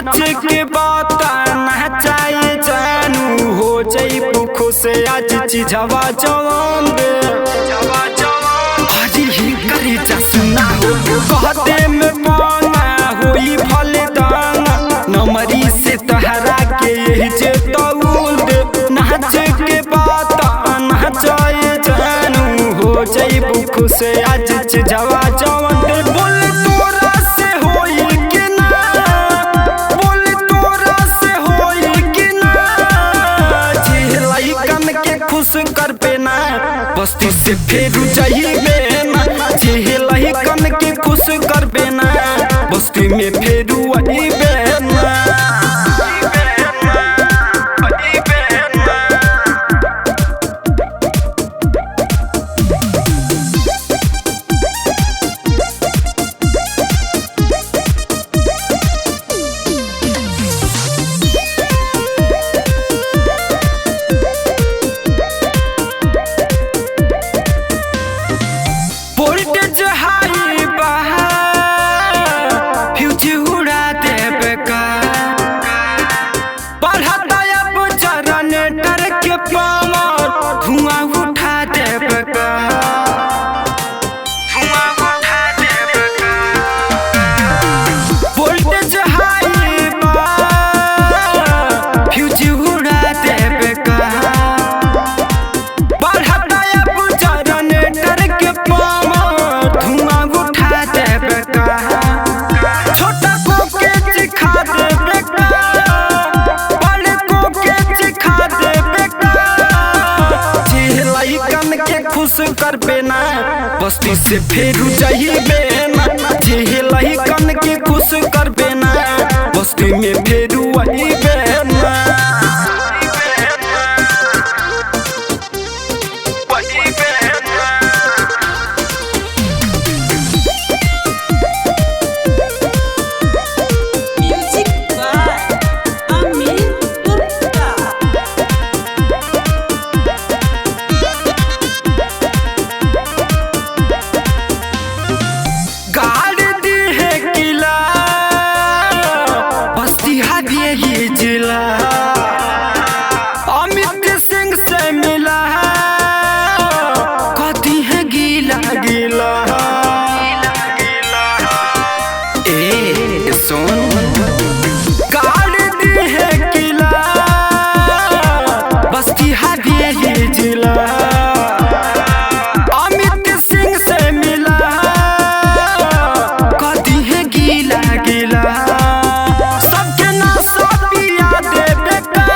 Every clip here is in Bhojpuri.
नाच के बात नचाए जानू हो जइबू खुश आज चिझवा जवान दे हरी ही करी जसना हो कहते में पाना होई भले दाना नमरी से तहरा के यही जे तौल दे नाच के बात नचाए जानू हो जइबू खुश आज चिझवा जवान दे बोल तोरा से होई के ना बोल तोरा से होई के ना जे लइकन के खुश कर पे ना बस्ती से फेरू जाइबे ना जे लइकन के खुश कर पे ना बस्ती में फेरू आइबे ना वोल्टेज हाई बहा फ्यूज उड़ा देबे का बढ़ता अब जनरेटर के पावर धुआं उठा देबे का वोल्टेज हाई बहा फ्यूज उड़ा देबे का बढ़ता अब जनरेटर के पावर धुआं उठा देबे का छोटा को के चिखा देबे का बड़े को के चिखा देबे का जे लइकन के खुश करबे ना बस्ती से फेरू जाइबे ना जे लइकन के खुश करबे ना बस्ती में फेरू आइबे ना Music by Amit Gupta. गाड़ दी है किला बस्ती हावी ये जिला अमित सिंह से मिला कहती है गीला गीला ए सुन गाड़ दी है किला बस्ती हावी ये जिला अमित सिंह से मिला कहती है गीला गीला सबके नासा पिया देबे का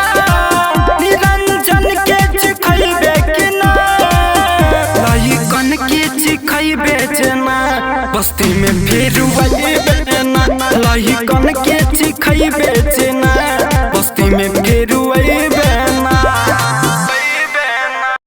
निरंजन के चिखैबे के ना लइकन के चिखैबे जना बस्ती में फेरू आइबे